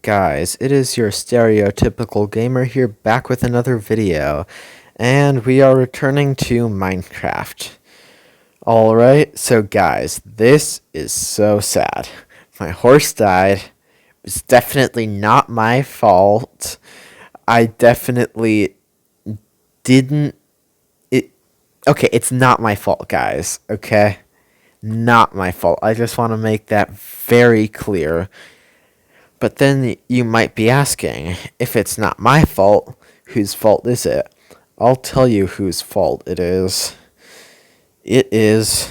Guys, it is your stereotypical gamer here back with another video, and we are returning to Minecraft. Alright, so guys, this is so sad. My horse died. It's definitely not my fault. I definitely didn't... It, okay, it's not my fault, guys, okay? Not my fault. I just want to make that very clear. But then you might be asking, if it's not my fault, whose fault is it? I'll tell you whose fault it is. It is...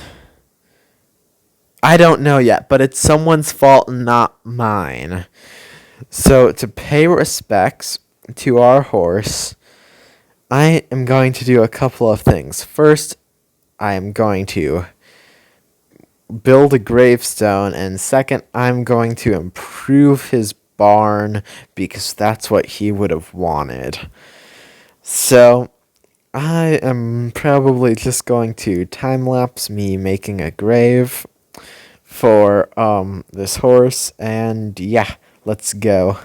I don't know yet, but it's someone's fault, not mine. So, to pay respects to our horse, I am going to do a couple of things. First, I am going to build a gravestone, and second, I'm going to improve his barn because that's what he would have wanted. So, I am probably just going to time-lapse me making a grave for this horse, and yeah, let's go.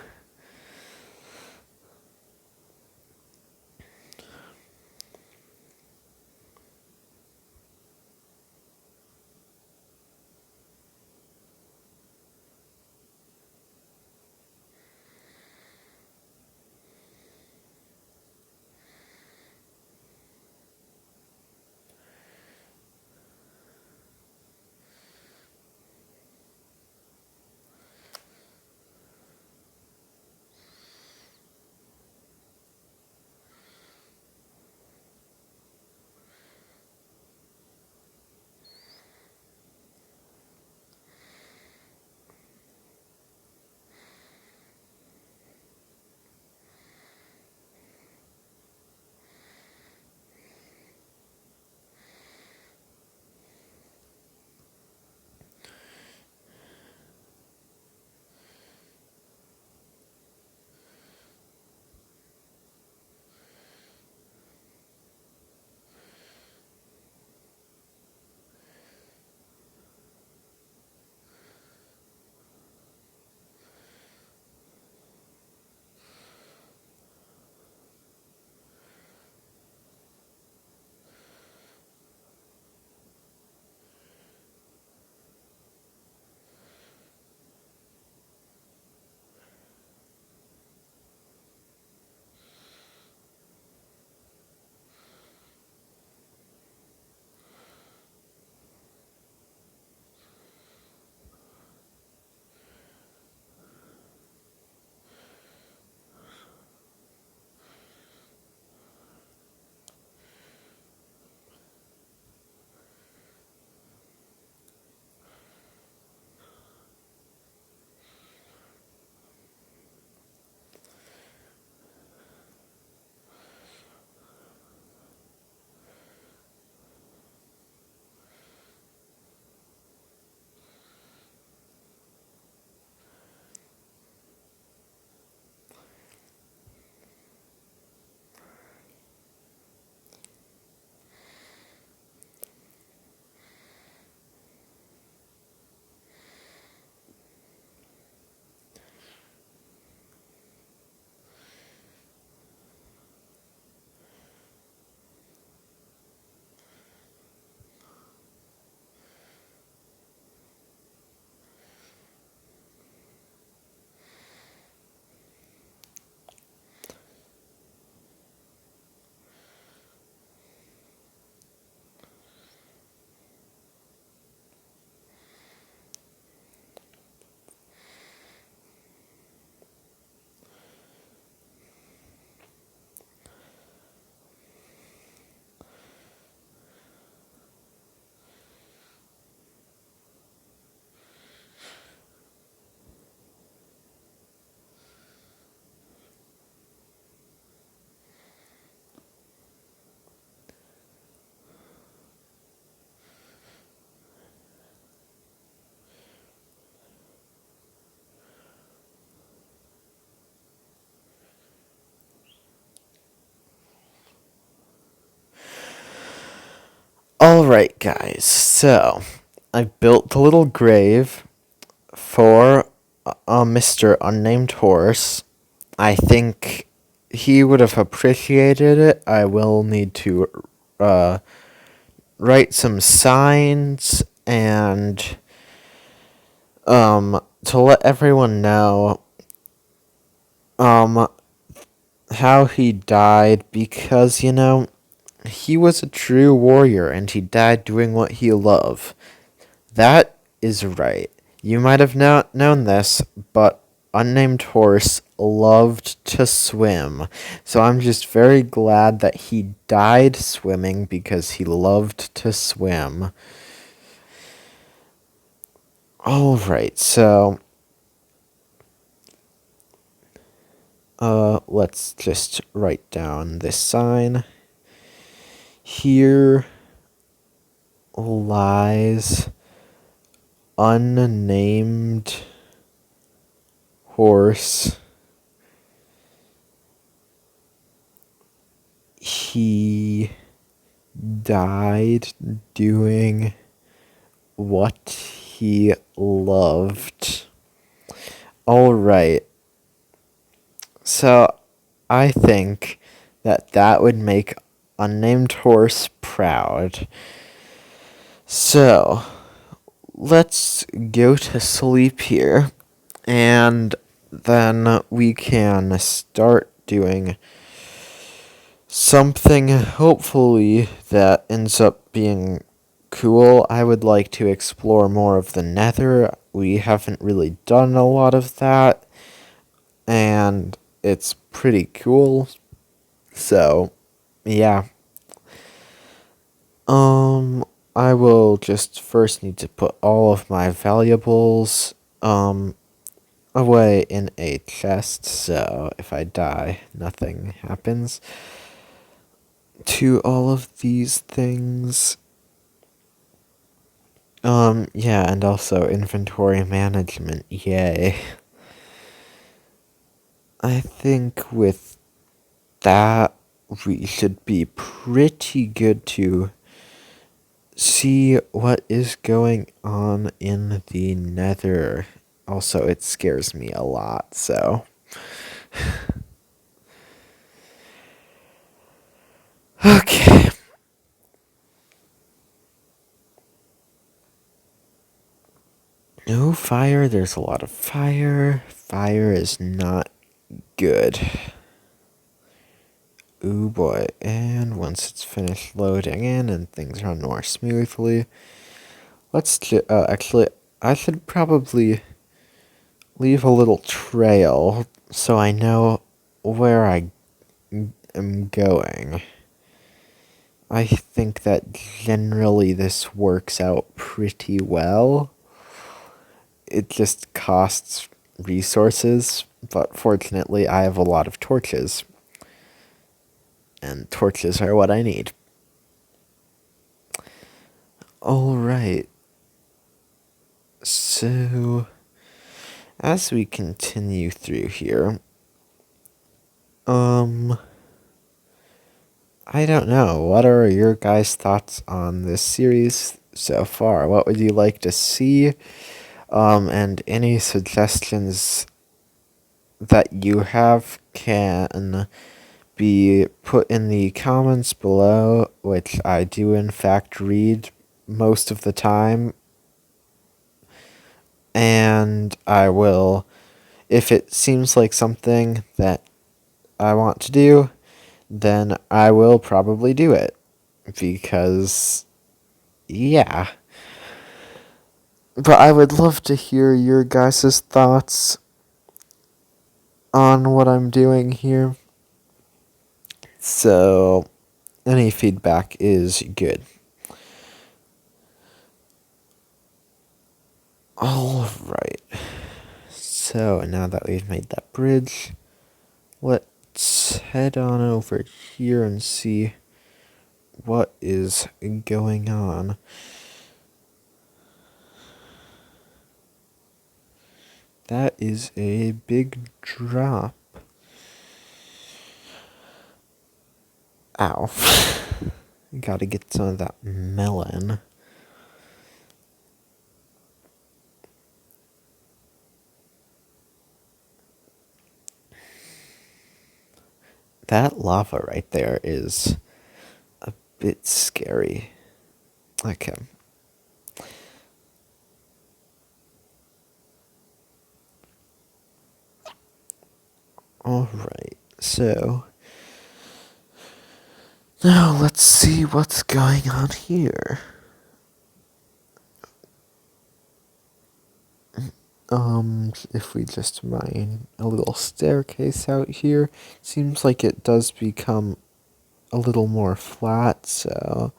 Alright, guys, so I built the little grave for Mr. Unnamed Horse. I think he would have appreciated it. I will need to uh, write some signs and to let everyone know um how he died, because he was a true warrior and he died doing what he loved. That is right. You might have known this, but Unnamed Horse loved to swim. So I'm just very glad that he died swimming because he loved to swim. Alright, so let's just write down this sign. Here lies unnamed horse. He died doing what he loved. Alright. So I think that would make Unnamed Horse proud. So let's go to sleep here, and then we can start doing something hopefully that ends up being cool. I would like to explore more of the Nether. We haven't really done a lot of that, and it's pretty cool. So, yeah. I will just first need to put all of my valuables, away in a chest, so if I die, nothing happens to all of these things. Yeah, and also inventory management, yay. I think with that, we should be pretty good to see what is going on in the Nether. Also, it scares me a lot, so. Okay. No fire, there's a lot of fire. Fire is not good. Ooh boy, and once it's finished loading in and things run more smoothly, actually, I should probably leave a little trail so I know where I am going. I think that generally this works out pretty well. It just costs resources, but fortunately I have a lot of torches. And torches are what I need. Alright. So, as we continue through here, I don't know. What are your guys' thoughts on this series so far? What would you like to see? And any suggestions that you have can be put in the comments below, which I do in fact read most of the time. And I will, if it seems like something that I want to do, then I will probably do it. Because, yeah. But I would love to hear your guys' thoughts on what I'm doing here. So, any feedback is good. Alright. So, now that we've made that bridge, let's head on over here and see what is going on. That is a big drop. Ow. Gotta get some of that melon. That lava right there is a bit scary. Okay. Alright, so now let's see what's going on here. If we just mine a little staircase out here, seems like it does become a little more flat, so,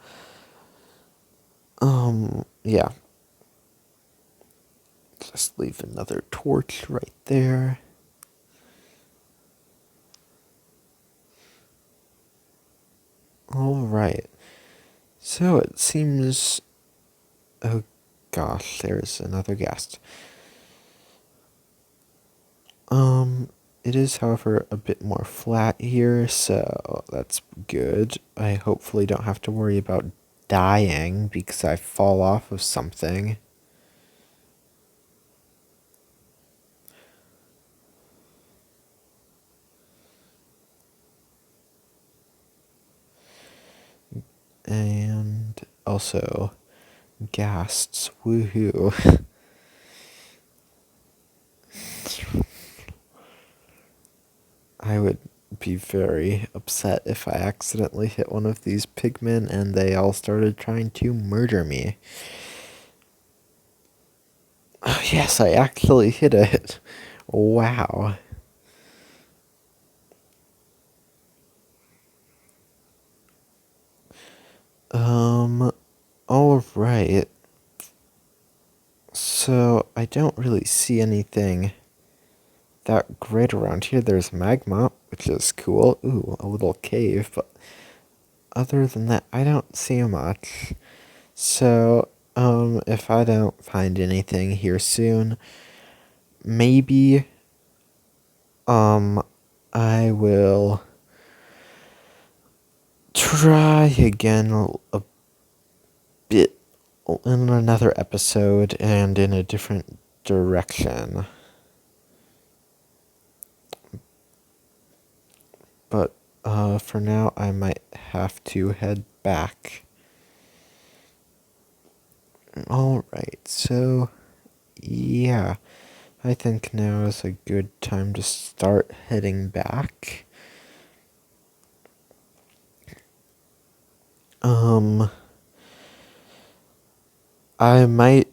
yeah. Just leave another torch right there. Alright, so it seems, oh gosh, there's another guest. It is, however, a bit more flat here, so that's good. I hopefully don't have to worry about dying because I fall off of something. And also, ghasts, woohoo. I would be very upset if I accidentally hit one of these pigmen and they all started trying to murder me. Oh, yes, I actually hit it. Wow. Alright. So, I don't really see anything that great around here. There's magma, which is cool. Ooh, a little cave, but other than that, I don't see much. So, if I don't find anything here soon, maybe, I will try again a bit in another episode and in a different direction. But, for now, I might have to head back. Alright, so, yeah, I think now is a good time to start heading back. I might,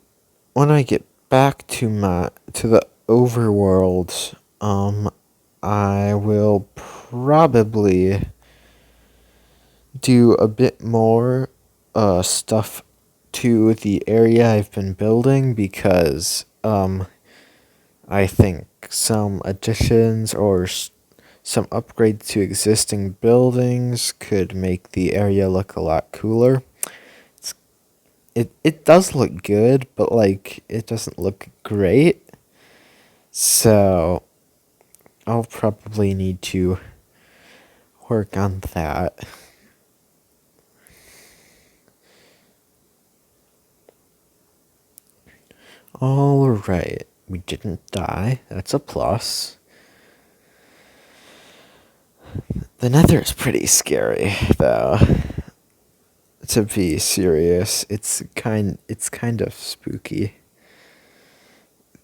when I get back to the overworld, I will probably do a bit more, stuff to the area I've been building because, I think some additions or some upgrades to existing buildings could make the area look a lot cooler. It does look good, but like it doesn't look great. So I'll probably need to work on that. Alright, we didn't die. That's a plus. The Nether is pretty scary, though. To be serious, it's kind of spooky.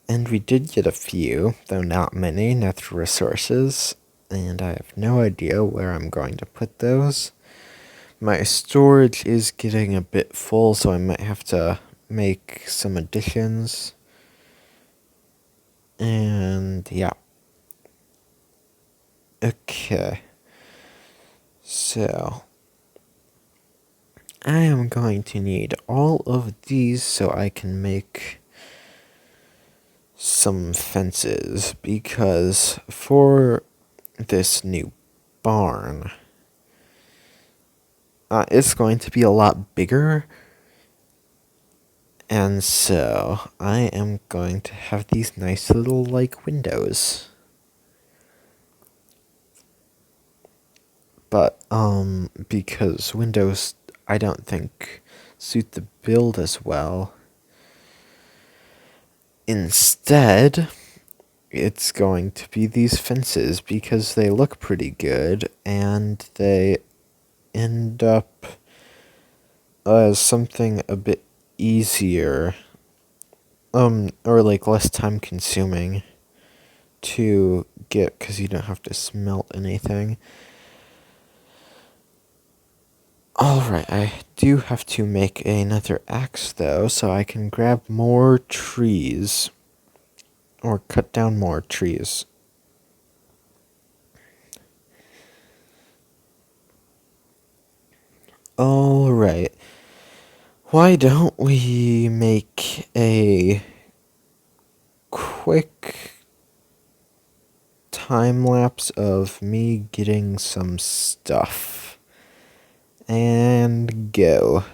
And we did get a few, though not many, Nether resources, and I have no idea where I'm going to put those. My storage is getting a bit full, so I might have to make some additions. And yeah. Okay. So, I am going to need all of these so I can make some fences, because for this new barn, it's going to be a lot bigger, and so I am going to have these nice little, like, windows. But, because windows, I don't think, suit the build as well. Instead, it's going to be these fences because they look pretty good and they end up as something a bit easier, or like less time consuming to get because you don't have to smelt anything. Alright, I do have to make another axe though, so I can grab more trees. Or cut down more trees. Alright, why don't we make a quick time lapse of me getting some stuff? And go.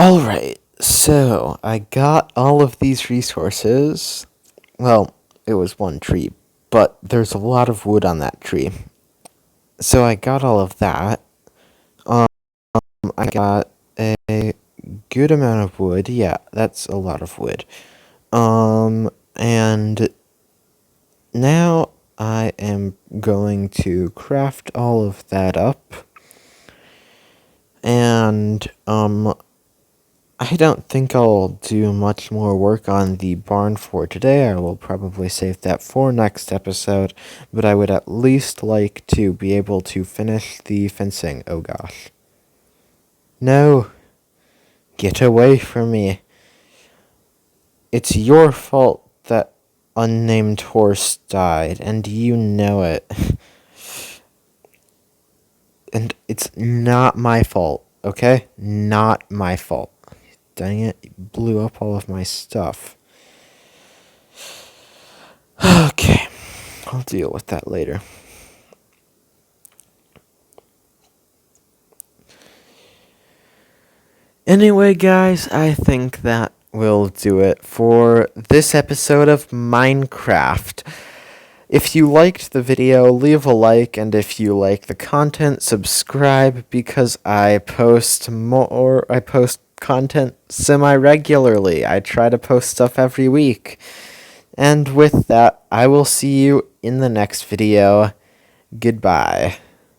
Alright, so I got all of these resources. Well, it was one tree, but there's a lot of wood on that tree. So I got all of that. Um, I got a good amount of wood. Yeah, that's a lot of wood. And now I am going to craft all of that up. And, I don't think I'll do much more work on the barn for today. I will probably save that for next episode, but I would at least like to be able to finish the fencing. Oh gosh. No! Get away from me. It's your fault that unnamed horse died, and you know it. And it's not my fault, okay? Not my fault. Dang it, you blew up all of my stuff. Okay, I'll deal with that later. Anyway, guys, I think that will do it for this episode of Minecraft. If you liked the video, leave a like, and if you like the content, subscribe, because I post content semi-regularly. I try to post stuff every week. And with that, I will see you in the next video. Goodbye.